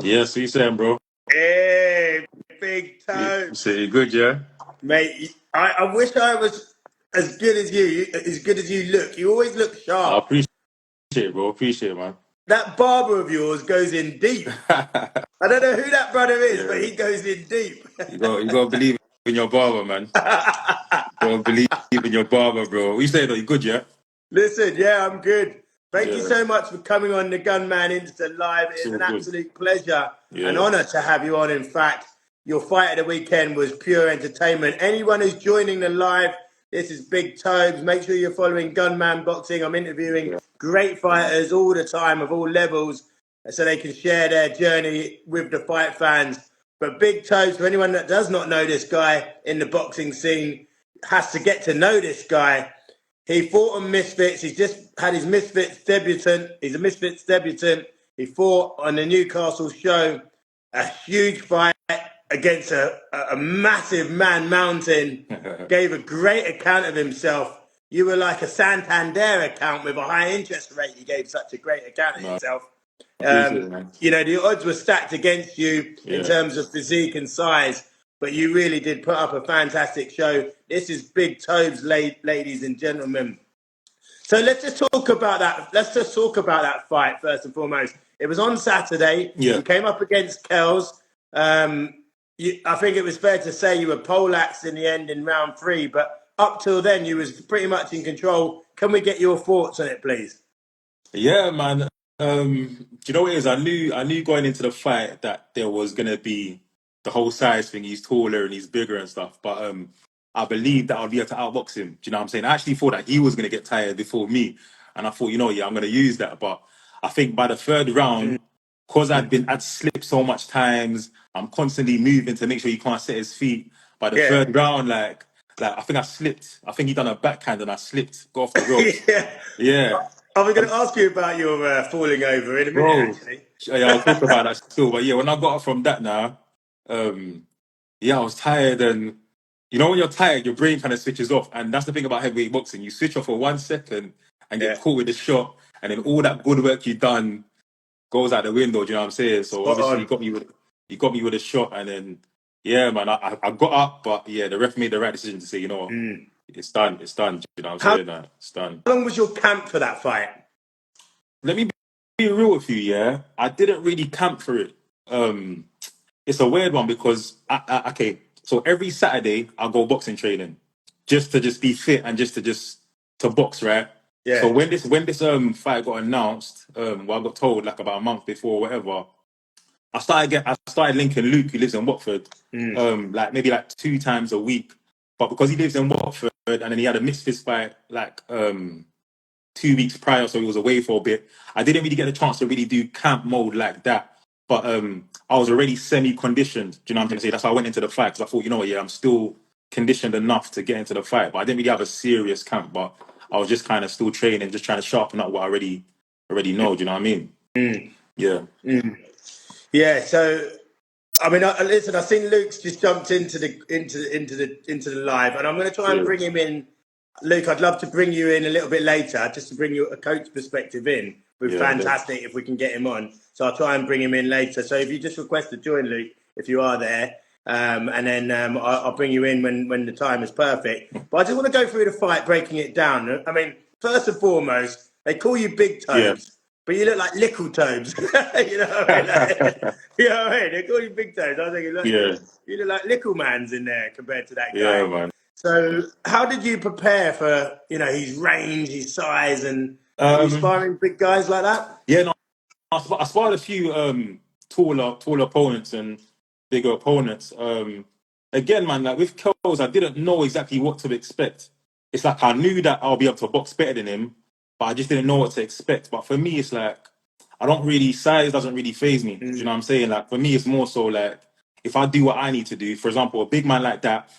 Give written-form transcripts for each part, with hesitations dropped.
Yeah, so you saying, bro? Hey, Big You Tobz. say you good, yeah? Mate, I wish I was as good as you, as good as you look. You always look I sharp. appreciate it, bro. Appreciate it, man. That barber of yours goes in deep. I don't know who that brother is, but Yeah, he goes in deep. you gotta believe in your barber, man. You gotta believe in your barber, bro. What you say though? You good, yeah? Listen, yeah, I'm good. Thank you Yeah, so much for coming on the Gunman Insta Live. It it's is all an good. absolute pleasure, an Yeah, honor to have you on. In fact, your fight of the weekend was pure entertainment. Anyone who's joining the live, this is Big Tobz. Make sure you're following Gunman Boxing. I'm interviewing yeah, great fighters all the time of all levels so they can share their journey with the fight fans. But Big Tobz, for anyone that does not know this guy in the boxing scene, has to get to know this guy. He fought on Misfits. He's just had his Misfits debutant. He's a Misfits debutant. He fought on the Newcastle show, a huge fight against a massive man mountain. Gave a great account of himself. You were like a Santander account with a high interest rate. You gave such a great account of no, I yourself. appreciate it, man. You know, the odds were stacked against you in Yeah, terms of physique and size, but you really did put up a fantastic show. This is Big Tobz, ladies and gentlemen. So let's just talk about that. Let's just talk about that fight first and foremost. It was on Saturday. yeah, You came up against Kelz. I think it was fair to say you were poleaxed in the end in round 3, but up till then you was pretty much in control. Can we get your thoughts on it, please? yeah, man. Do you know what it is? I knew going into the fight that there was gonna be the whole size thing. He's taller and he's bigger and stuff, but I believed that I'd be able to outbox him. Do you know what I'm saying? I actually thought that he was gonna get tired before me, and I thought, yeah, I'm gonna use that. But I think by the third round, because I'd slipped so much times, I'm constantly moving to make sure he can't set his feet. By the Yeah. third round, like I think I slipped. I think he done a backhand and I slipped, got off the ropes. Yeah. Yeah. I was going to ask you about your falling over in a minute, Bro, actually. yeah, I'll talk about that still. But yeah, when I got up from that now, yeah, I was tired. And you know, when you're tired, your brain kind of switches off. And that's the thing about heavyweight boxing. You switch off for 1 second and get Yeah. caught with a shot. And then all that good work you've done goes out the window. Do you know what I'm saying? So Spot obviously, on. you got me with a shot. And then, yeah, man, I got up. But yeah, the ref made the right decision to say, you know what, it's done. It's done. Do you know what I'm How saying? It's done. long was your camp for that fight? Let me be real with you, yeah. I didn't really camp for it. Um, it's a weird one because okay, so every Saturday I go boxing training just to just be fit and just to box, right? So Yeah. when this fight got announced, well, I got told like about a month before or whatever, I started linking Luke, who lives in Watford, like maybe like 2 times a week. But because he lives in Watford and then he had a Misfits fight like 2 weeks prior, so he was away for a bit. I didn't really get a chance to really do camp mode like that. But I was already semi-conditioned. Do you know what I'm trying to say? That's why I went into the fight because I thought, you know what, yeah, I'm still conditioned enough to get into the fight. But I didn't really have a serious camp. But I was just kind of still training, just trying to sharpen up what I already know. Do you know what I mean? Yeah. Yeah. So I mean, listen. I've seen Luke's just jumped into the live, and I'm going to try and Yeah. bring him in. Luke, I'd love to bring you in a little bit later, just to bring you a coach perspective in. Would be Yeah. fantastic if we can get him on. So I'll try and bring him in later. So if you just request to join, Luke, if you are there, and then I'll bring you in when the time is perfect. But I just want to go through the fight, breaking it down. I mean, first and foremost, they call you Big Yeah. Tobz, but you look like Little Tobz. You know what I mean? Like, you know what I mean? They call you Big Tobz. I was thinking, look, Yeah. you look like Little Man's in there compared to that Yeah, guy. man. So, how did you prepare for his range, his size, and are you Um, sparring big guys like that? yeah, no, I sparred a few taller opponents and bigger opponents. Again, man, like with Kelz, I didn't know exactly what to expect. It's like I knew that I'll be able to box better than him, but I just didn't know what to expect. But for me, it's like I don't really size doesn't really phase me. Do you know what I'm saying? Like for me, it's more so like if I do what I need to do. For example, a big man like that,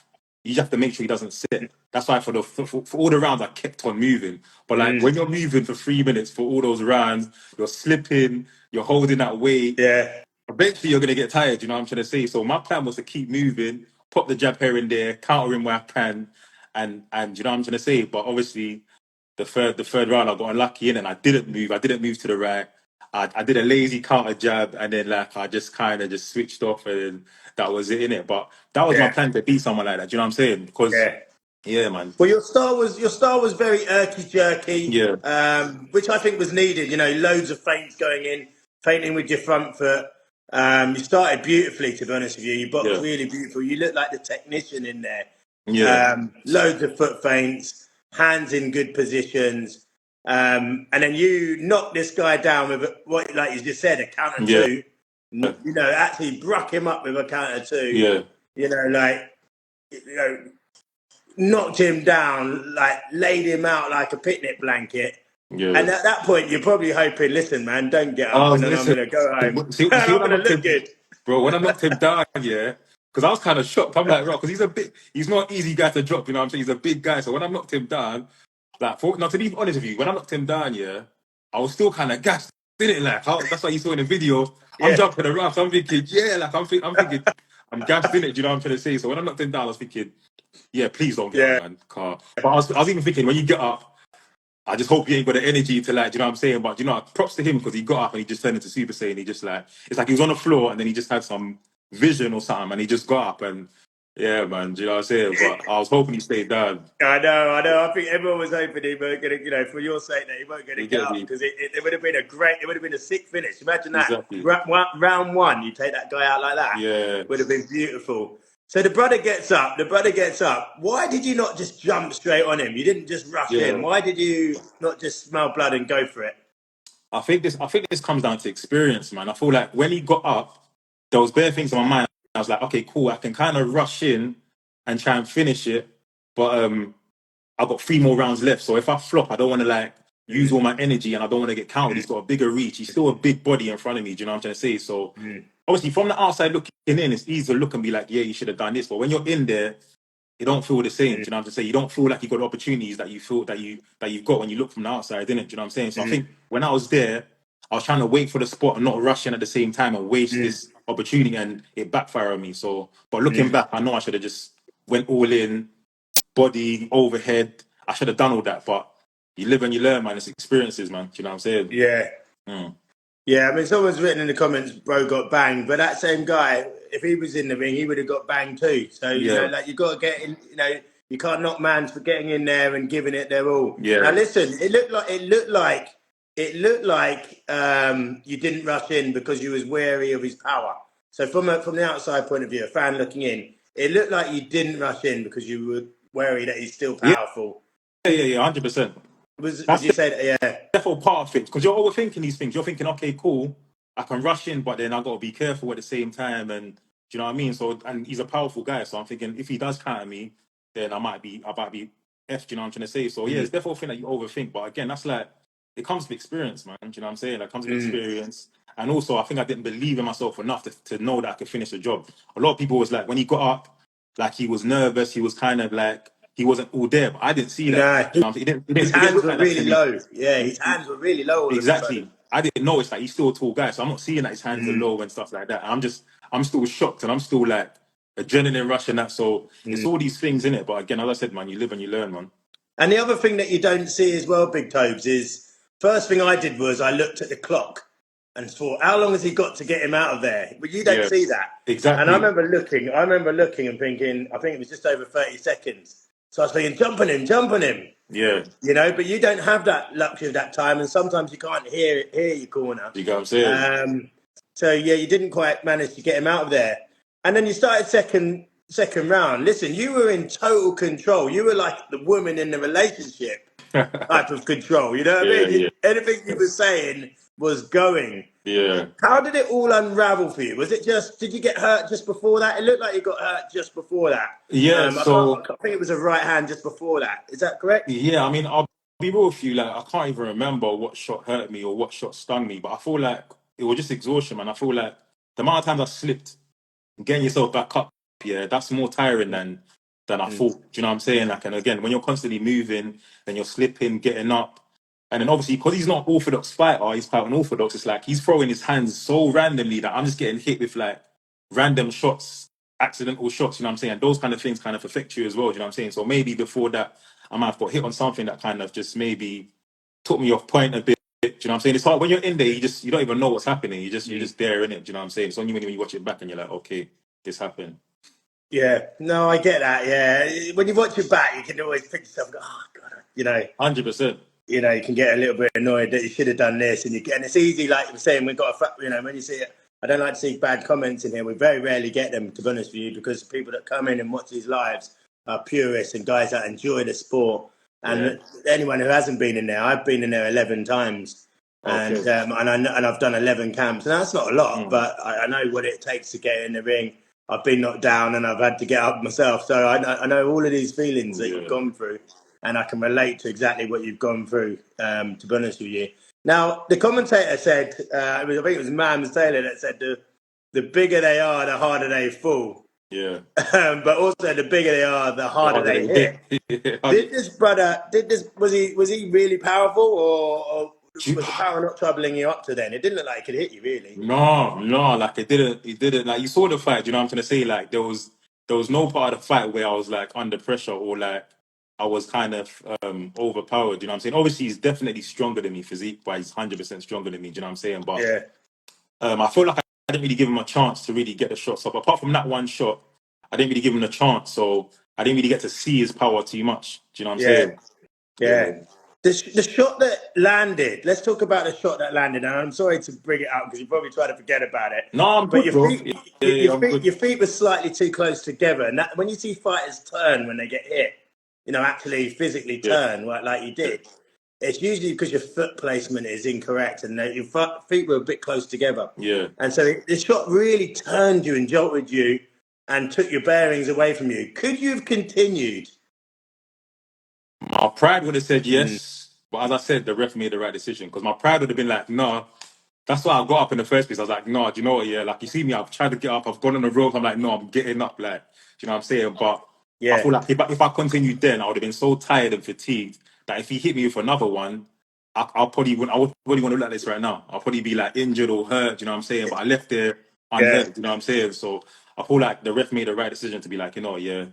you just have to make sure he doesn't sit. That's why for all the rounds I kept on moving. But like when you're moving for 3 minutes for all those rounds, you're slipping, you're holding that weight. Yeah. Eventually, you're gonna get tired. You know what I'm trying to say. So my plan was to keep moving, pop the jab here and there, counter him where I can, and you know what I'm trying to say. But obviously, the third round I got unlucky in, and I didn't move. I didn't move to the right. I did a lazy counter jab, and then like I just kind of just switched off, and that was it in it. But that was my Yeah. plan to beat someone like that. Do you know what I'm saying? Because Yeah. yeah, man. Well, your style was very irky jerky, Yeah, which I think was needed. You know, loads of feints going in, feinting with your front foot. You started beautifully, to be honest with you. You boxed yeah, really beautiful. You look like the technician in there. yeah, Loads of foot feints, hands in good positions, and then you knocked this guy down with what, like you just said, a counter yeah, two. You know, actually bruck him up with a counter two. yeah, You know, like you know knocked him down, like laid him out like a picnic blanket. yeah. And at that point, you're probably hoping, listen, man, don't get up, and then I'm Listen, going to go home and see I'm when I going to knocked look him, good. bro. When I knocked him down, yeah, because I was kind of shocked. I'm like, bro, because he's not an easy guy to drop. You know what I'm saying? He's a big guy. So when I knocked him down, like, now to be honest with you, when I knocked him down, yeah, I was still kind of gassed, didn't it? Like, that's what you saw in the video. I'm Yeah, jumping around. So I'm thinking, yeah, like I'm thinking, I'm gassed in it. Do you know what I'm trying to say? So when I knocked him down, I was thinking, yeah, please don't get up, yeah, man. But I was even thinking when you get up. I just hope he ain't got the energy to like, do you know what I'm saying? But you know, props to him because he got up and he just turned into Super Saiyan. He just like, it's like he was on the floor and then he just had some vision or something and he just got up and yeah, man, do you know what I'm saying? But I was hoping he stayed down. I know. I think everyone was hoping he weren't going to, you know, for your sake, that he weren't going to You get get up me? because it would have been it would have been a sick finish. Imagine that. Exactly. Round one, you take that guy out like that, Yeah. would have been beautiful. So the brother gets up. Why did you not just jump straight on him? You didn't just rush in. Yeah. Why did you not just smell blood and go for it? I think this comes down to experience, man. I feel like when he got up, there was bare things in my mind. I was like, okay, cool. I can kind of rush in and try and finish it, but I've got 3 more rounds left. So if I flop, I don't want to like use Mm, all my energy and I don't want to get counted. He's got a bigger reach. He's still a big body in front of me. Do you know what I'm trying to say? So mm, obviously from the outside looking in, it's easy to look and be like, yeah, you should have done this. But when you're in there, it don't feel the same. Do mm, you know what I'm trying to say? You don't feel like you got the opportunities that you feel that you've got when you look from the outside, didn't it? Do you know what I'm saying? So I mm, think when I was there, I was trying to wait for the spot and not rush in at the same time and waste mm, this opportunity and it backfired on me. So but looking mm. back, I know I should have just went all in, body, overhead. I should have done all that, but you live and you learn, man. It's experiences, man. Do you know what I'm saying? Yeah. Mm. Yeah, I mean, someone's written in the comments, bro got banged, but that same guy, if he was in the ring, he would have got banged too. So, you know, Yeah, like you got to get in, you know, you can't knock mans for getting in there and giving it their all. Now, yeah, listen, it looked like you didn't rush in because you was wary of his power. So from the outside point of view, a fan looking in, it looked like you didn't rush in because you were wary that he's still yeah, powerful. yeah, 100%. Would That's you say that? Yeah. definitely part of it because you're overthinking these things. You're thinking, okay, cool, I can rush in, but then I got to be careful at the same time. And do you know what I mean? So, and he's a powerful guy, so I'm thinking if he does counter me, then I might be f. Do you know what I'm trying to say? So yeah, it's Mm, definitely a thing that you overthink. But again, that's like it comes with experience, man. Do you know what I'm saying? Like, comes with mm, experience. And also, I think I didn't believe in myself enough to know that I could finish the job. A lot of people was like, when he got up, like he was nervous. He was kind of like he wasn't all there. But I didn't see that. no. Do you know what I'm saying? His It didn't hands look were like that to really me. low. Yeah, his hands were really low all of a sudden. Exactly. I didn't know it's like he's still a tall guy, so I'm not seeing that his hands are Mm, low and stuff like that. I'm still shocked and I'm still like adrenaline rushing that. So it's mm. all these things in it. But again, as I said, man, you live and you learn, man. And the other thing that you don't see as well, Big Tobz, is first thing I did was I looked at the clock and thought, how long has he got to get him out of there? But you don't Yeah, see that. And exactly. I remember looking and thinking, I think it was just over 30 seconds. So I was thinking, jump on him. Yeah, You know, but you don't have that luxury of that time, and sometimes you can't hear your corner. you get what I'm saying? So yeah, you didn't quite manage to get him out of there, and then you started second round. Listen, you were in total control. You were like the woman in the relationship yeah, type of control. You know what I mean? yeah, Anything you were saying was going. yeah, How did it all unravel for you? Was it just? Did you get hurt just before that? It looked like you got hurt just before that. yeah. So I think it was a right hand just before that. Is that correct? yeah, I mean, I'll be real with you. Like, I can't even remember what shot hurt me or what shot stung me, but I feel like it was just exhaustion, man. I feel like the amount of times I slipped getting yourself back up, yeah, that's more tiring than I Mm, thought. Do you know what I'm saying? Like, and again, when you're constantly moving, then you're slipping, getting up, and then obviously because he's not orthodox fighter, he's quite unorthodox. It's like he's throwing his hands so randomly that I'm just getting hit with like random shots accidental shots, you know what I'm saying? Those kind of things kind of affect you as well, you know what I'm saying? So maybe before that, I might have got hit on something that kind of just maybe took me off point a bit. Do you know what I'm saying? It's hard when you're in there. You don't even know what's happening. You're just there in it. Do you know what I'm saying? It's only when you watch it back and you're like, okay, this happened. Yeah, no, I get that. Yeah, when you watch it back, you can always pick yourself and go, "Oh God," 100%. You can get a little bit annoyed that you should have done this, and it's easy, like you were saying. We've got when you see it. I don't like to see bad comments in here. We very rarely get them, to be honest with you, because the people that come in and watch these lives are purists and guys that enjoy the sport. And anyone who hasn't been in there, I've been in there 11 times, and Okay. and I've done 11 camps, and that's not a lot, but I know what it takes to get in the ring. I've been knocked down and I've had to get up myself, so I know all of these feelings that you've gone through, and I can relate to exactly what you've gone through. To be honest with you, now the commentator said, I think it was Mams Taylor that said the bigger they are, the harder they fall. Yeah. But also the bigger they are, the harder they hit. Hit. Was he really powerful, or was the power not troubling you up to then? It didn't look like it could hit you, really. No, like it didn't like you saw the fight, you know what I'm trying to say? Like there was no part of the fight where I was like under pressure or like I was kind of overpowered, you know what I'm saying? Obviously he's definitely stronger than me physique, but he's 100% stronger than me, do you know what I'm saying? But Yeah. I feel like I didn't really give him a chance to really get the shots up. Apart from that one shot, I didn't really give him a chance, so I didn't really get to see his power too much. Do you know what I'm saying? Yeah. The shot that landed, let's talk about the shot that landed. And I'm sorry to bring it out because you probably try to forget about it. No, I'm But good, bro. I'm good. your feet were slightly too close together. And when you see fighters turn when they get hit, actually physically Yeah. turn like you did, it's usually because your foot placement is incorrect and your feet were a bit close together. Yeah. And so the shot really turned you and jolted you and took your bearings away from you. Could you have continued? My pride would have said yes, but as I said, the ref made the right decision because my pride would have been like, no. That's why I got up in the first place. I was like, no, do you know what? Yeah, like you see me, I've tried to get up, I've gone on the rope. I'm like, no, I'm getting up. Like, do you know what I'm saying? But I Yeah. feel like if I continued then, I would have been so tired and fatigued that if he hit me with another one, I probably wouldn't. I would probably want to look like this right now. I'll probably be like injured or hurt. Do you know what I'm saying? But I left there Yeah. unhurt. Do you know what I'm saying? So I feel like the ref made the right decision to be like, yeah,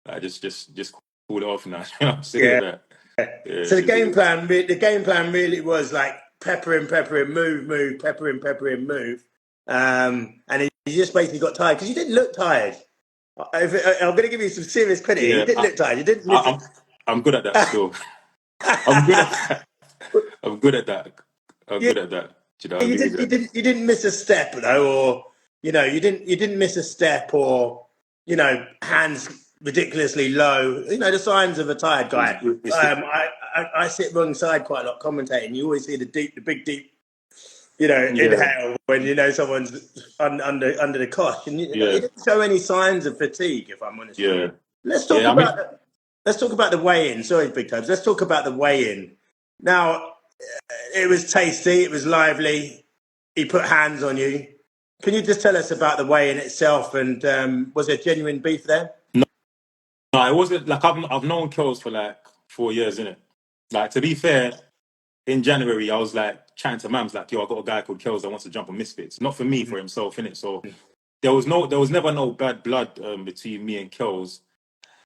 like, just cool it off now. You know what I'm saying? Yeah. Like, yeah, So the game plan really was like pepper in, move, pepper in, move. And you just basically got tired because you didn't look tired. I'm going to give you some serious credit here. You yeah. didn't look tired. You didn't miss I, I'm good at that still. I'm good at that. I'm good at that. I'm Yeah, good at that. Do you know, I'll give you that. you didn't miss a step though, or you didn't miss a step, or hands ridiculously low. The signs of a tired guy. I sit wrong side quite a lot commentating. You always see the big deep, Yeah, inhale when someone's under the cosh, and you yeah, didn't show any signs of fatigue. If I'm honest with yeah, you, let's talk yeah. I mean, about the weigh-in. Sorry, Big Tobz. Let's talk about the weigh-in. Now, it was tasty. It was lively. He put hands on you. Can you just tell us about the weigh-in itself? And was there genuine beef there? no, it wasn't like I've known Kelz for like 4 years, innit? Like to be fair, in January I was like chatting to Mams like, yo, I got a guy called Kelz that wants to jump on Misfits. Not for me, for himself, innit? So there was never no bad blood between me and Kelz.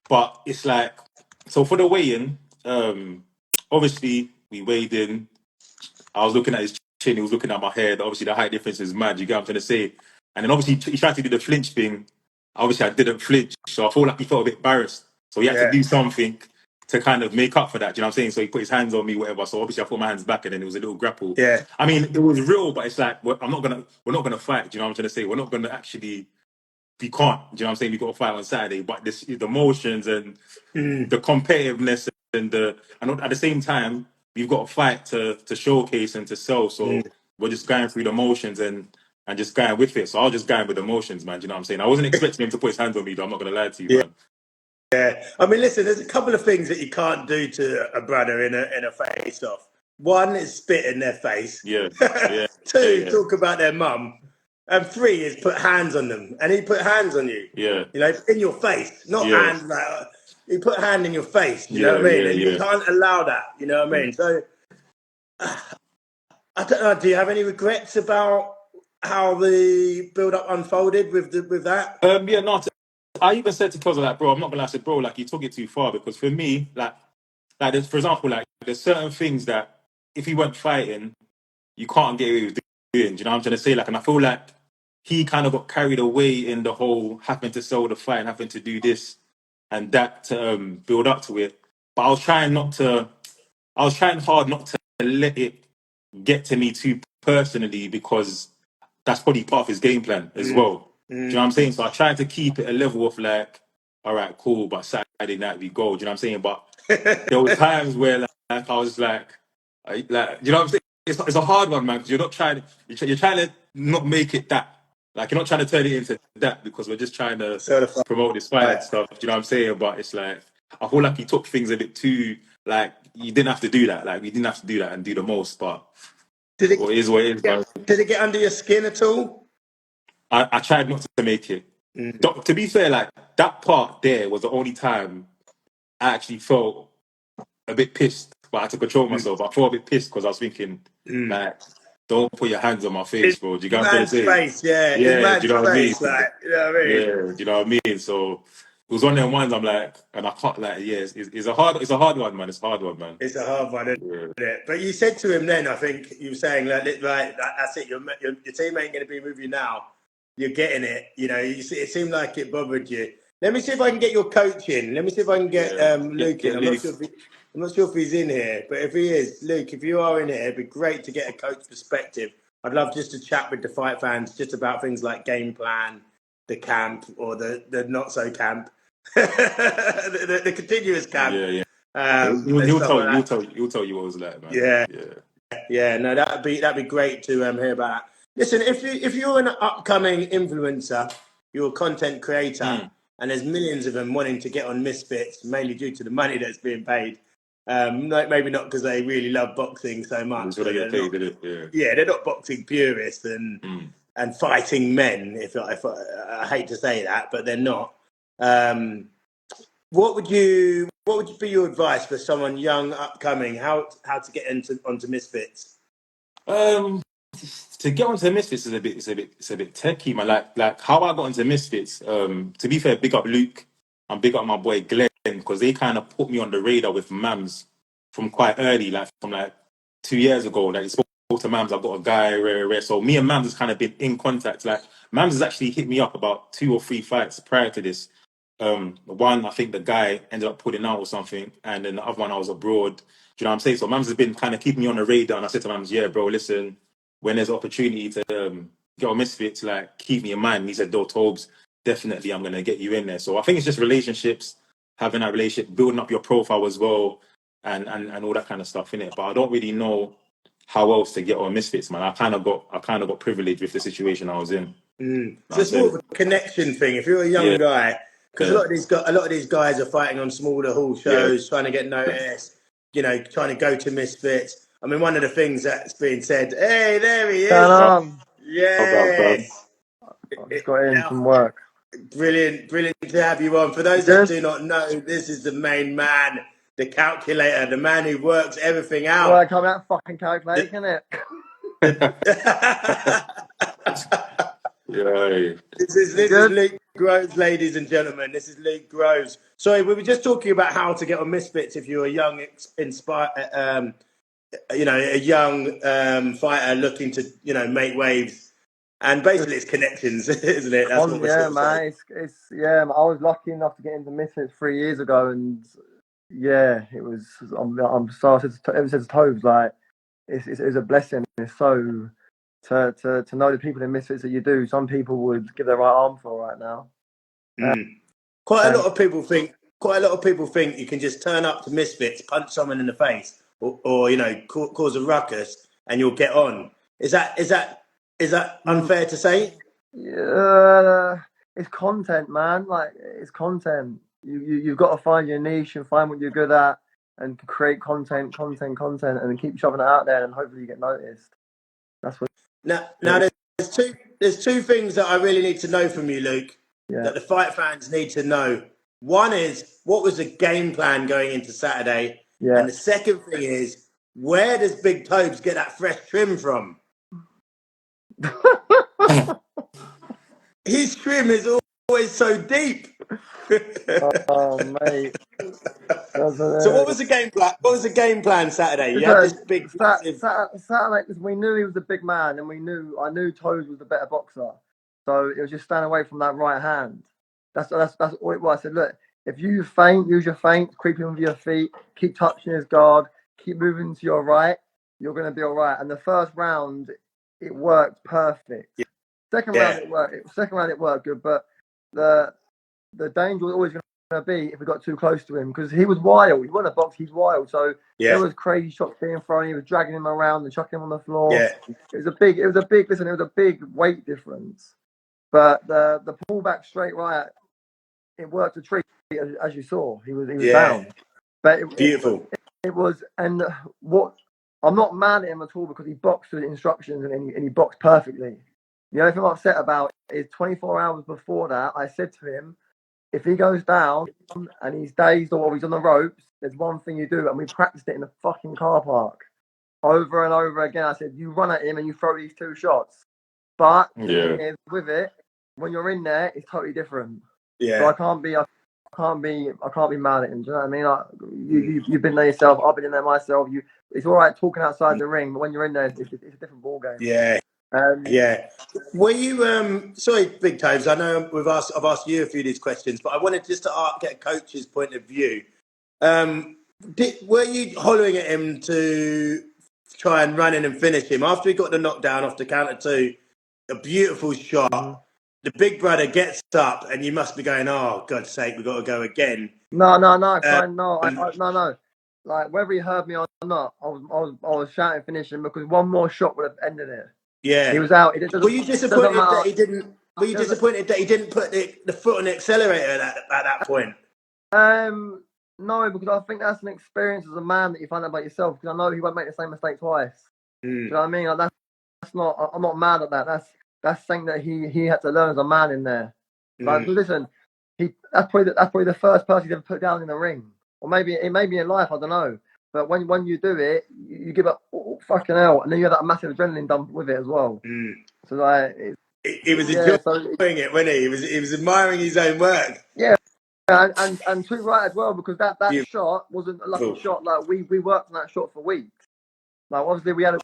But it's like, so for the weigh-in, obviously we weighed in. I was looking at his chin, he was looking at my head. Obviously, the height difference is mad. You get what I'm trying to say? And then obviously, he tried to do the flinch thing. Obviously, I didn't flinch. So I felt like he felt a bit embarrassed. So he had to Yeah, do something to kind of make up for that. Do you know what I'm saying? So he put his hands on me, whatever. So obviously, I put my hands back and then it was a little grapple. yeah, I mean, it was real, but it's like, we're not going to fight. Do you know what I'm trying to say? We're not going to actually, we can't. Do you know what I'm saying? We got to fight on Saturday. But the emotions and the competitiveness and at the same time we've got a fight to showcase and to sell. So we're just going through the motions and just going with it. So I was just going with the motions, man. Do you know what I'm saying? I wasn't expecting him to put his hands on me, though. I'm not gonna lie to you, yeah. man. I mean, listen. There's a couple of things that you can't do to a brother in a face-off. One is spit in their face. Yeah, yeah, yeah, Two, yeah, talk about their mum. And three is put hands on them. And he put hands on you. yeah, In your face, not yeah, hands like he put a hand in your face. You know yeah, what I mean? yeah, And you yeah. can't allow that. You know what I mean? So I don't know. Do you have any regrets about how the build-up unfolded with that? Yeah, no. I even said to Kelz, like, bro, I'm not gonna lie, I said, bro, like, you took it too far, because for me, like there's, for example, like, there's certain things that if he weren't fighting, you can't get away with doing. Do you know what I'm trying to say? Like, and I feel like he kind of got carried away in the whole having to sell the fight and having to do this and that to build up to it. But I was trying hard not to let it get to me too personally, because that's probably part of his game plan as well. Do you know what I'm saying? So I tried to keep it a level of like, all right, cool, but Saturday night we go. Do you know what I'm saying? But there were times where like I was like, you know what I'm saying? It's a hard one, man, because you're not trying. You're trying to not make it that. Like, you're not trying to turn it into that, because we're just trying to Certified. promote this fight and stuff. Do you know what I'm saying? But it's like, I feel like he took things a bit too, like, you didn't have to do that. Like, you didn't have to do that and do the most. But Did what it is, what it is, man. did it get under your skin at all? I tried not to make it. To be fair, like, that part there was the only time I actually felt a bit pissed, but I had to control myself. I felt a bit pissed because I was thinking, like, don't put your hands on my face, bro. Do you get what I'm trying to Man's say? face, yeah. His Yeah, do you man's know what I mean? face, like, you know what I mean? Yeah, do you know what I mean? So it was one of them ones I'm like, and I can't, like, yeah, it's a hard one, man. It's a hard one, man. It's a hard one, isn't Yeah. it? But you said to him then, I think you were saying, like, that's it. Your team ain't going to be with you now. You're getting it. You know, it seemed like it bothered you. Let me see if I can get your coach in. Let me see if I can get Luke in. I'm not sure if he's in here, but if he is, Luke, if you are in here, it'd be great to get a coach perspective. I'd love just to chat with the fight fans just about things like game plan, the camp, or the not so camp, the continuous camp. Yeah, yeah. And He'll stuff tell like you. that. He'll tell you what it was like, man. Yeah, Yeah. yeah. No, that'd be great to hear about that. Listen, if you're an upcoming influencer, you're a content creator, and there's millions of them wanting to get on Misfits, mainly due to the money that's being paid. Maybe not because they really love boxing so much. That's what I get paid, did it? Yeah, they're not boxing purists and fighting men. If I hate to say that, but they're not. What would be your advice for someone young, upcoming? How to get onto Misfits? To get onto Misfits is a bit techie, man. Like how I got into Misfits. To be fair, big up Luke and big up my boy Glenn, because they kind of put me on the radar with Mams from quite early, like from like 2 years ago. Like, spoke to Mams, I've got a guy, rare. So me and Mams has kind of been in contact. Like, Mams has actually hit me up about 2 or 3 fights prior to this. One, I think the guy ended up putting out or something, and then the other one I was abroad. Do you know what I'm saying? So Mams has been kind of keeping me on the radar, and I said to Mams, yeah, bro, listen, when there's opportunity to get on Misfits, like, keep me in mind. And he said, Big Tobz, definitely I'm gonna get you in there. So I think it's just relationships, having that relationship, building up your profile as well, and all that kind of stuff in it. But I don't really know how else to get on Misfits, man. I kind of got privileged with the situation I was in. So it's more of a connection thing. If you're a young Yeah, guy, because yeah, a lot of these guys are fighting on smaller hall yeah. shows, trying to get noticed. You know, trying to go to Misfits. I mean, one of the things that's being said. Hey, there he is. Yes. I just got in from work. Brilliant to have you on. For those that do not know, this is the main man, the calculator, the man who works everything out. Well, I come out fucking calculating it. Yeah. This is Luke Groves, ladies and gentlemen. This is Luke Groves. Sorry, we were just talking about how to get on Misfits if you're a young, a young fighter looking to, make waves. And basically, it's connections, isn't it? That's what we're man. I was lucky enough to get into Misfits 3 years ago, and yeah, it was. I'm started ever since Tobz. Like, it's a blessing. It's so to know the people in Misfits that you do. Some people would give their right arm for right now. Quite a lot of people think you can just turn up to Misfits, punch someone in the face, or cause a ruckus, and you'll get on. Is that unfair to say? Yeah, it's content, man. Like, it's content. You've got to find your niche and find what you're good at, and create content, and then keep shoving it out there, and hopefully you get noticed. That's what. Now there's two things that I really need to know from you, Luke. Yeah. That the fight fans need to know. One is, what was the game plan going into Saturday? Yeah. And the second thing is, where does Big Tobz get that fresh trim from? His trim is always so deep. Oh, mate. So what was the game plan? What was the game plan Saturday? You had this big massive... Saturday, we knew he was a big man, and I knew Tobz was the better boxer. So it was just stand away from that right hand. That's all it was. I said, look, if you feint, use your feint, creep in with your feet, keep touching his guard, keep moving to your right, you're going to be all right. And the first round, it worked perfect. Yeah. Second round, it worked. Second round, it worked good, but the danger was always going to be if we got too close to him, because he was wild. He wasn't a box, he's wild. So there was crazy shots being thrown. He was dragging him around and chucking him on the floor. Yeah. It was a big weight difference. But the pullback straight right, it worked a treat, as you saw. He was down. But beautiful. It was, and what I'm not mad at him at all, because he boxed with instructions and he boxed perfectly. The only thing I'm upset about is 24 hours before that, I said to him, if he goes down and he's dazed or he's on the ropes, there's one thing you do, and we practiced it in the fucking car park over and over again. I said, you run at him and you throw these 2 shots. But the thing is, with it, when you're in there, it's totally different. Yeah. So I can't be mad at him. Do you know what I mean? Like, you've been there yourself. I've been in there myself. It's all right talking outside the ring, but when you're in there, it's a different ball game. Yeah. Yeah. Were you sorry, Big Tobz, I know I've asked you a few of these questions, but I wanted just to get a coach's point of view. Were you hollering at him to try and run in and finish him after he got the knockdown off the counter 2? A beautiful shot. Mm-hmm. The big brother gets up, and you must be going, "Oh, God's sake, we've got to go again." No. No. Like, whether he heard me or not, I was shouting finishing, because one more shot would have ended it. Yeah, he was out. Were you disappointed that he didn't? Were you disappointed that he didn't put the foot on the accelerator at that point? No, because I think that's an experience as a man that you find out about yourself. Because I know he won't make the same mistake twice. Do you know what I mean? Like, that's not. I'm not mad at that. That's something that he had to learn as a man in there. Like, listen, that's probably the first person he's ever put down in the ring, or maybe in life. I don't know. But when you do it, you give up fucking hell, and then you have that massive adrenaline dump with it as well. So like, he was enjoying it, wasn't he? He was admiring his own work. Yeah. And too right as well, because that shot wasn't a lucky shot. Like, we worked on that shot for weeks. Like, obviously we had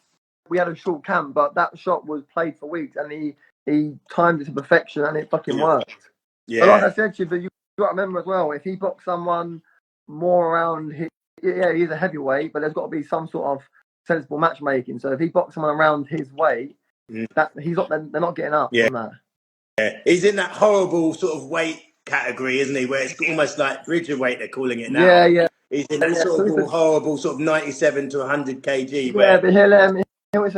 a short camp, but that shot was played for weeks, and he timed it to perfection, and it fucking worked. Yeah. But like I said to you, but you got to remember as well, if he boxed someone more around he's a heavyweight, but there's got to be some sort of sensible matchmaking. So if he boxed someone around his weight, that they're not getting up on that. Yeah, he's in that horrible sort of weight category, isn't he? Where it's almost like bridger weight, they're calling it now. Yeah. He's in that sort of horrible sort of 97 to 100 kg. Yeah, but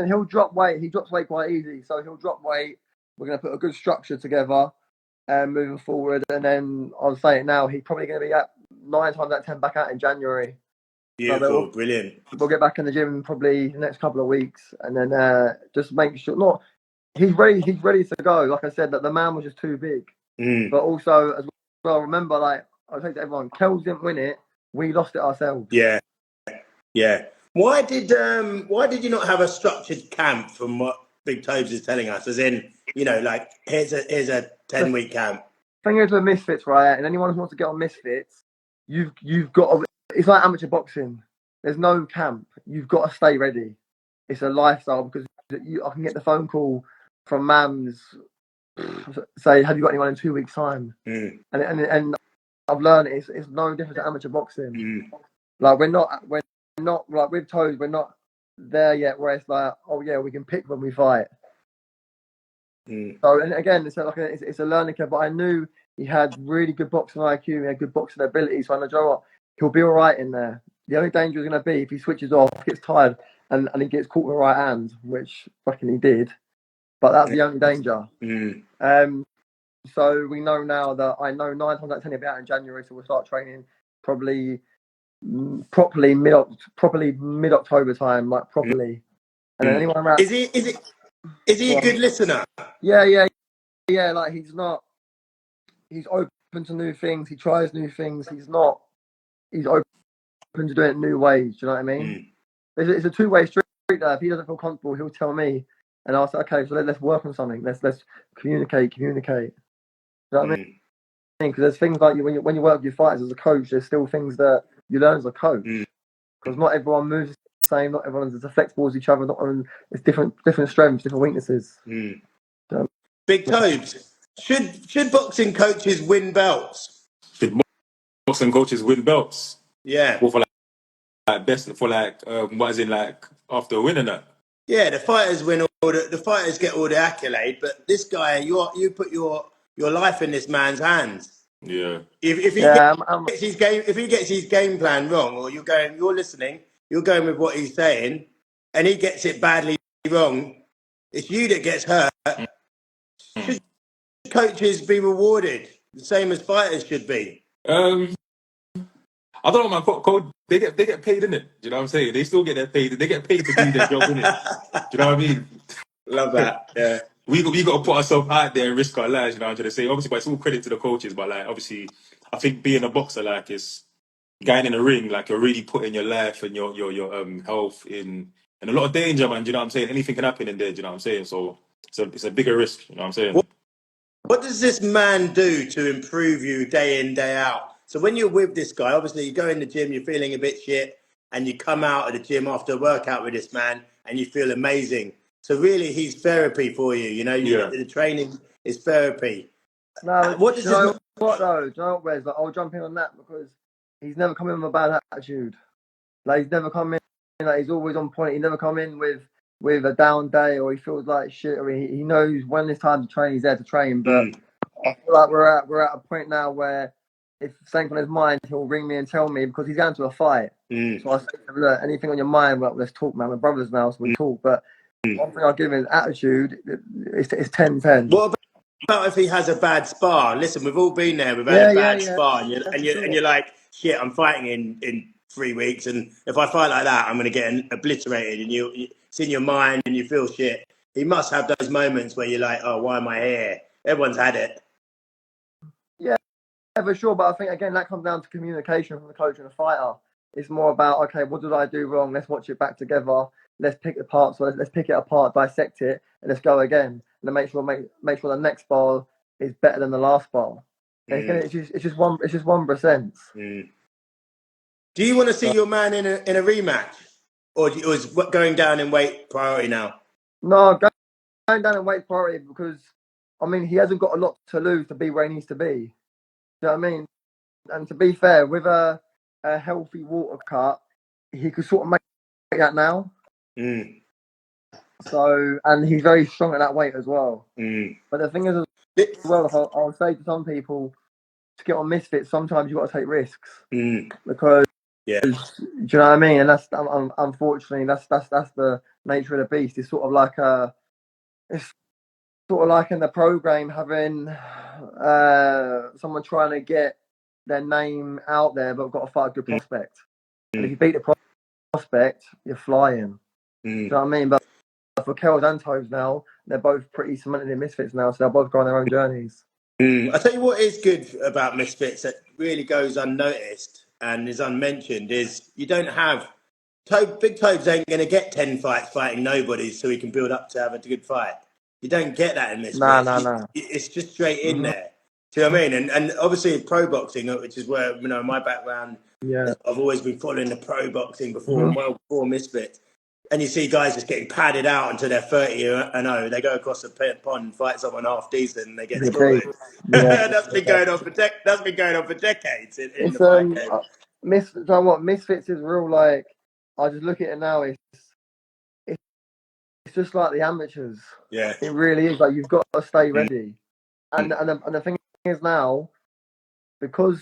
he'll drop weight. He drops weight quite easy, so he'll drop weight. We're going to put a good structure together and moving forward. And then I'll say it now, he's probably going to be at 9 times out of 10 back out in January. Beautiful, brilliant. We'll get back in the gym probably the next couple of weeks, and then just make sure. He's ready to go. Like I said, that the man was just too big. But also as well, remember, like I say to everyone, Kelz didn't win it. We lost it ourselves. Yeah. Why did you not have a structured camp, from what Big Tobz is telling us? As in, like here's a 10-week camp. Thing is with Misfits, right? And anyone who wants to get on Misfits, you've got to. It's like amateur boxing. There's no camp. You've got to stay ready. It's a lifestyle, because I can get the phone call from Mams, say, have you got anyone in 2 weeks' time? And I've learned it's no different to amateur boxing. Like, we're not like with Tobz, we're not there yet where it's like, oh yeah, we can pick when we fight. So, and again, it's a learning curve. But I knew he had really good boxing IQ, he had good boxing ability. So I know, Joe, what, he'll be all right in there. The only danger is going to be if he switches off, gets tired, and he gets caught with the right hand, which fucking he did. But that's the only danger. So we know now that I know 9 times out of 10 he'll be out in January, so we'll start training properly mid-October time, like properly. And then anyone around, is he a good listener? Yeah. Like, he's open to new things. He tries new things. He's open to doing it new ways. Do you know what I mean? It's a two-way street there. If he doesn't feel comfortable, he'll tell me, and I'll say, okay, so let's work on something. Let's communicate. You know what I mean? Because there's things like when you work with your fighters as a coach, there's still things that you learn as a coach. Because not everyone moves the same, not everyone's as flexible as each other. Not everyone, it's different strengths, different weaknesses. So, Big Tobz, should boxing coaches win belts? Should boxing coaches win belts? Yeah. Or for like best for like what is it like after winning that? Yeah, the fighters win all the fighters get all the accolade, but this guy, you put your life in this man's hands. Yeah. If he yeah, gets his game plan wrong, or you're listening, you're going with what he's saying, and he gets it badly wrong, it's you that gets hurt. Should coaches be rewarded the same as fighters should be? I don't know, man. They get paid in it. Do you know what I'm saying? They still get their paid. They get paid to do their job in it. Do you know what I mean? Love that. Yeah. We got to put ourselves out there and risk our lives. You know what I'm trying to say? Obviously, but it's all credit to the coaches. But like, obviously, I think being a boxer, like, is going in the ring, like, you're really putting your life and your health in a lot of danger, man. Do you know what I'm saying? Anything can happen in there. Do you know what I'm saying? So it's a bigger risk. You know what I'm saying? What does this man do to improve you day in, day out? So when you're with this guy, obviously you go in the gym, you're feeling a bit shit, and you come out of the gym after a workout with this man and you feel amazing. So really he's therapy for you, you know, Yeah. the training is therapy. no, What does do you know what though? Do you know what, Wes? Like, I'll jump in on that because he's never come in with a bad attitude. Like he's never come in like he's always on point. He never come in with a down day or he feels like shit or he knows when it's time to train. He's there to train. But I feel like we're at a point now where if something on his mind, he'll ring me and tell me because he's going to a fight. So I say to him, look, anything on your mind, well, let's talk, man. We're brothers now, so we talk. But one thing I'll give him is attitude. It's 10-10. What about if he has a bad spar? Listen, we've all been there. We've had a bad spar, and you're like, shit, I'm fighting in 3 weeks, and if I fight like that, I'm going to get obliterated. And it's in your mind, and you feel shit. He must have those moments where you're like, oh, why am I here? Everyone's had it. Yeah, for sure. But I think again that comes down to communication from the coach and the fighter. It's more about okay, what did I do wrong? Let's watch it back together. Let's pick the parts. So let's pick it apart, dissect it, and let's go again. And then make sure the next bar is better than the last bar. It's just 1%. Do you want to see your man in a rematch, or is what going down in weight priority now? No, going down in weight priority because I mean he hasn't got a lot to lose to be where he needs to be. You know what I mean? And to be fair, with a healthy water cut, he could sort of make that now. So, and he's very strong at that weight as well. But the thing is, as well, I'll say to some people, to get on Misfits, sometimes you've got to take risks because, do you know what I mean? And that's unfortunately that's the nature of the beast. It's sort of like in the program having someone trying to get their name out there, but got to fight a good prospect. And if you beat the prospect, you're flying. Do you know what I mean? But for Kelz and Tobz now, they're both pretty cemented in Misfits now, so they're both going their own journeys. I tell you what is good about Misfits that really goes unnoticed and is unmentioned is you don't have Big Tobz ain't going to get 10 fights fighting nobody so he can build up to have a good fight. You don't get that in Misfits. Nah. It's just straight in there. Do you know what I mean? And obviously pro boxing, which is where my background. Yeah, I've always been following the pro boxing well before Misfits. And you see guys just getting padded out until they're 30-0. They go across the pond and fight someone half decent and they get slaughtered. Yeah. That's been going on for decades in the fight game. Misfits is real. Like I just look at it now. It's just like the amateurs. Yeah, it really is. Like you've got to stay ready. And the thing is now, because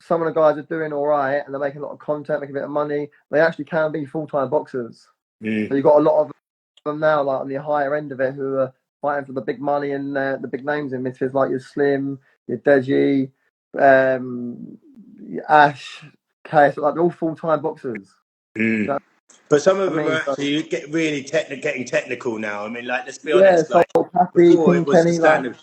some of the guys are doing all right and they're making a lot of content, making a bit of money, they actually can be full-time boxers. So you've got a lot of them now, like on the higher end of it, who are fighting for the big money and the big names in Misfits, like your Slim, your Deji, your Ash, KS, like they're all full-time boxers. So, but some of them are actually getting technical now. I mean, like, let's be honest. Soul Like Pappy, before, King it was the Kenny, standard.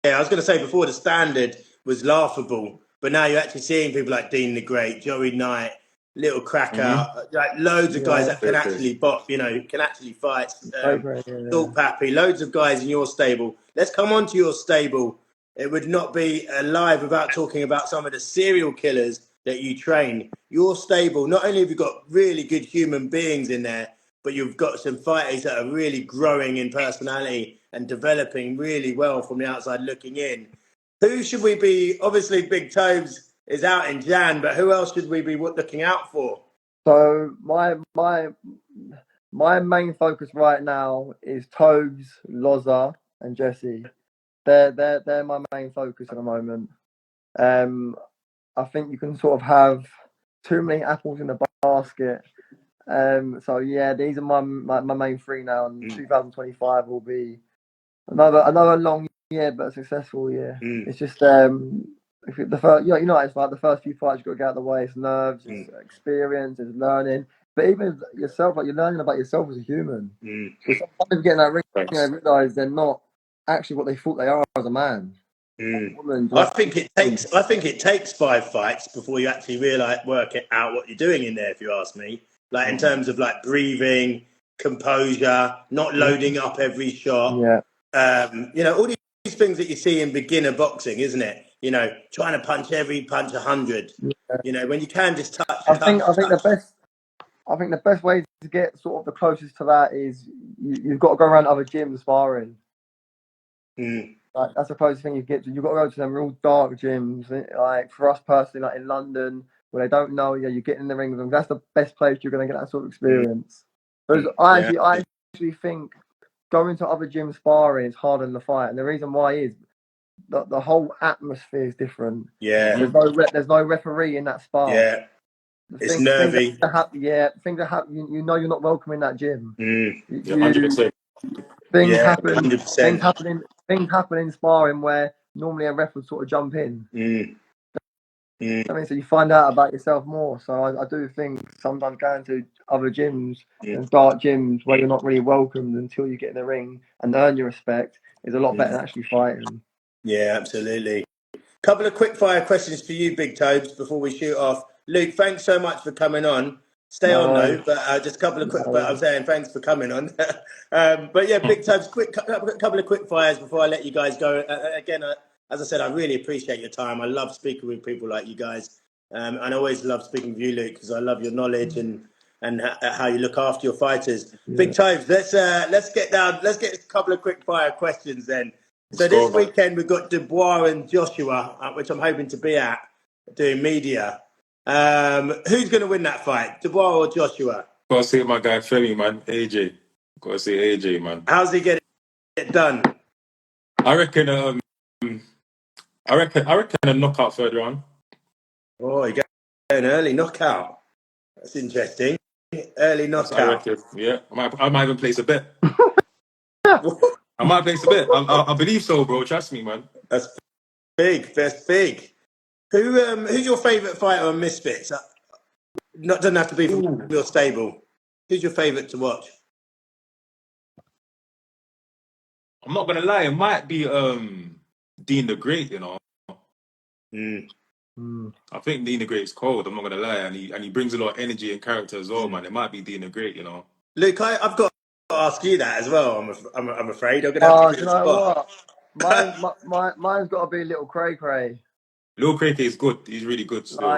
Yeah, I was going to say before the standard was laughable, but now you're actually seeing people like Dean the Great, Joey Knight, Little Cracker, like loads of guys that can actually can actually fight. Salt Pappy, loads of guys in your stable. Let's come on to your stable. it would not be alive without talking about some of the serial killers that you train. Your stable, not only have you got really good human beings in there, but you've got some fighters that are really growing in personality and developing really well from the outside looking in. Who should we be? Obviously, Big Tobz is out in Jan, but who else should we be looking out for? So my main focus right now is Tobz, Loza, and Jesse. They're my main focus at the moment. I think you can sort of have too many apples in the basket. So yeah, these are my main three now. And 2025 will be another long year, but a successful year. It's just if the first, you know, it's like the first few fights you've got to get out of the way. It's nerves, it's experience, it's learning. But even yourself, like you're learning about yourself as a human. So sometimes you get in that ring, they realise they're not actually what they thought they are as a man. Woman, I think it takes 5 fights before you actually work it out what you're doing in there. If you ask me, like in terms of like breathing, composure, not loading up every shot. Yeah. You know, all these things that you see in beginner boxing, isn't it? You know, trying to punch 100. Yeah. You know, when you can just touch. I think the best way to get sort of the closest to that is you've got to go around other gyms sparring. Like that's the closest thing you get to. You've got to go to them real dark gyms. Like for us personally, like in London, where they don't know, you get in the ring with them. That's the best place you're going to get that sort of experience. Because I actually think going to other gyms sparring is harder than the fight, and the reason why is the whole atmosphere is different. Yeah, there's no referee in that spar. Yeah, it's nervy. Things that happen. You know, you're not welcome in that gym. 100%. Things happen. 100%. Things happen in sparring where normally a ref would sort of jump in. I mean, so you find out about yourself more. So I do think sometimes going to other gyms and dark gyms where you're not really welcomed until you get in the ring and earn your respect is a lot better than actually fighting. Yeah, absolutely. Couple of quick fire questions for you, Big Tobz, before we shoot off. Luke, thanks so much for coming on. Stay on though, but just a couple of quick. But I'm saying thanks for coming on. But yeah, Big Tobz, couple of quick fires before I let you guys go. Again, as I said, I really appreciate your time. I love speaking with people like you guys, and I always love speaking with you, Luke, because I love your knowledge and how you look after your fighters. Yeah. Big Tobz, let's get a couple of quick fire questions then. So this weekend we've got Dubois and Joshua, which I'm hoping to be at, doing media. Who's going to win that fight, Dubois or Joshua? Gotta say my guy Femi, man, AJ. Gotta say AJ, man. How's he getting it done? I reckon a knockout third round. Oh, you got an early knockout. That's interesting. Early knockout. Yeah, I might even place a bet. I might place a bet. I believe so, bro. Trust me, man. That's big. That's big. Who's your favourite fighter on Misfits? Doesn't have to be from your stable. Who's your favourite to watch? I'm not gonna lie. It might be Dean the Great. You know. I think Dean the Great is cold. I'm not gonna lie, and he brings a lot of energy and character as well, man. It might be Dean the Great. You know. Luke, I've got to ask you that as well. I'm afraid I'm gonna have to you know what? Mine's got to be Little Cray Cray. Little Cray Cray is good. He's really good. Still.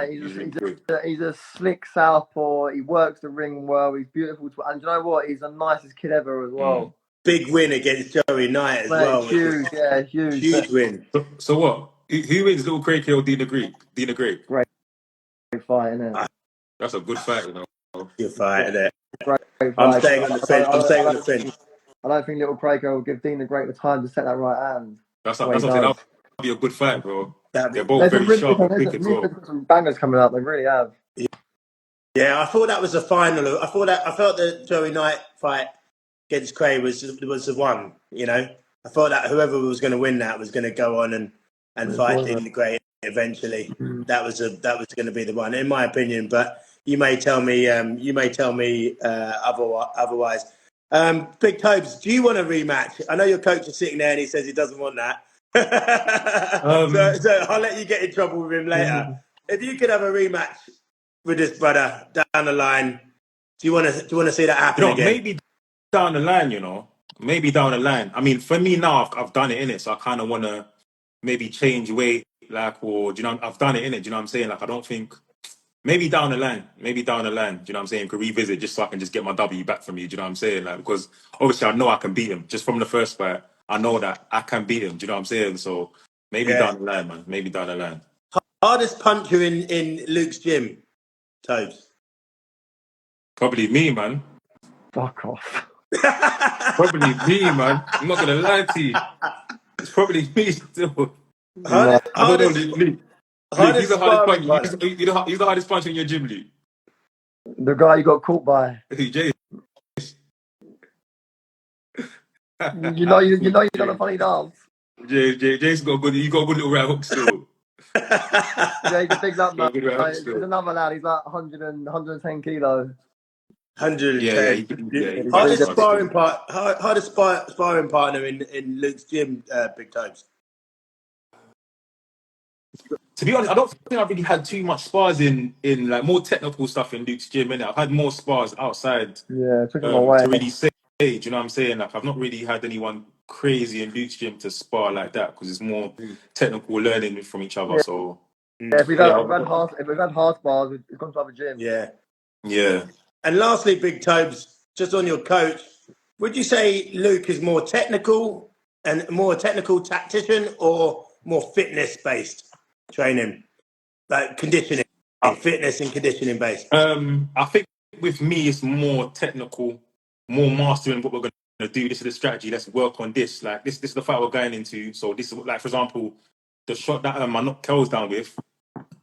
He's a slick southpaw. He works the ring well. He's beautiful, and you know what? He's the nicest kid ever as well. Big win against Joey Knight as well. Huge, huge win. So what? Who wins, Little Cray Cray or Dean the Great? Dean the Great. Great fight, isn't it? That's a good fight, you know. Good fight, isn't it? Great fight. I'm staying on the fence. I don't think Little Cray Cray will give Dean the Great the time to set that right hand. That'll be a good fight, bro. They're both very sharp and quick as well. There's some bangers coming up. They really have. Yeah, I thought that was the final. I felt the Joey Knight fight against Cray was the one. You know, I thought that whoever was going to win that was going to go on and fight Dean the Great eventually. That was going to be the one, in my opinion. But you may tell me otherwise. Big Tobz, do you want a rematch? I know your coach is sitting there and he says he doesn't want that. So I'll let you get in trouble with him later. If you could have a rematch with this brother down the line, do you want to see that happen again? Maybe down the line, Maybe down the line. I mean, for me now, I've done it in it, so I kind of want to maybe change weight, like, or do you know, I've done it in it. Do you know what I'm saying? Like, I don't think maybe down the line, do you know what I'm saying? Could revisit just so I can just get my W back from you. Do you know what I'm saying? Like, because obviously I know I can beat him just from the first fight. I know that I can beat him. Do you know what I'm saying? So maybe down the line, man. Maybe down the line. Hardest puncher in Luke's gym, Tobz? Probably me, man. Fuck off. Probably me, man. I'm not gonna lie to you. It's probably me still. No. I don't know, Luke. Luke, he's Hardest the hardest sparring puncher. partner. He's the hardest puncher in your gym, Luke. The guy you got caught by. Jay. You know you done a funny dance. Jay's got a good. You got a good little right hook still. Yeah, he's a big lad, man. Got a good right hook There's still. another lad, he's like 110 kilos. 110. Yeah. Hardest sparring partner in Luke's gym, Big Tobz. To be honest, I don't think I've really had too much spars in like more technical stuff in Luke's gym. Innit? I've had more spars outside Yeah, took him away. to really say. Do you know what I'm saying? Like, I've not really had anyone crazy in Luke's gym to spar like that because it's more technical learning from each other. Yeah. So Yeah, if we've had hard spars, we've gone to other gyms. Yeah. And lastly, Big Tobz, just on your coach, would you say Luke is more technical tactician or more fitness based training, like conditioning, fitness and conditioning based? I think with me, it's more technical, more mastering what we're going to do. This is the strategy. Let's work on this. Like this is the fight we're going into. So this is like, for example, the shot that I knocked Kelz down with.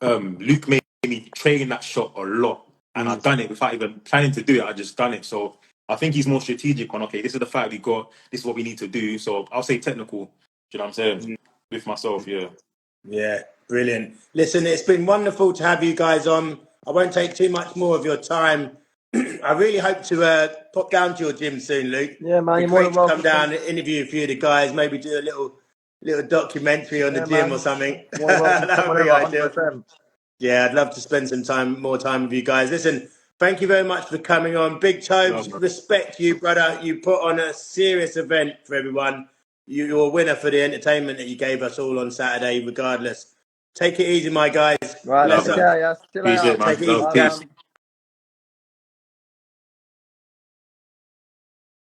Luke made me train that shot a lot, and I've done it without even planning to do it. I just done it. So I think he's more strategic on. Okay, this is the fight we got. This is what we need to do. So I'll say technical. Do you know what I'm saying? With myself, yeah. Yeah, brilliant. Listen, it's been wonderful to have you guys on. I won't take too much more of your time. I really hope to pop down to your gym soon, Luke. Yeah, man, It'd be great to come down and interview a few of the guys, maybe do a little documentary on the gym, man, or something. That would be ideal. 100%. Yeah, I'd love to spend some more time with you guys. Listen, thank you very much for coming on. Big Tobz, respect you, brother. You put on a serious event for everyone. You're a winner for the entertainment that you gave us all on Saturday, regardless. Take it easy, my guys. Right, Bless up. yeah. Still Appreciate it, man. Take it easy. Peace.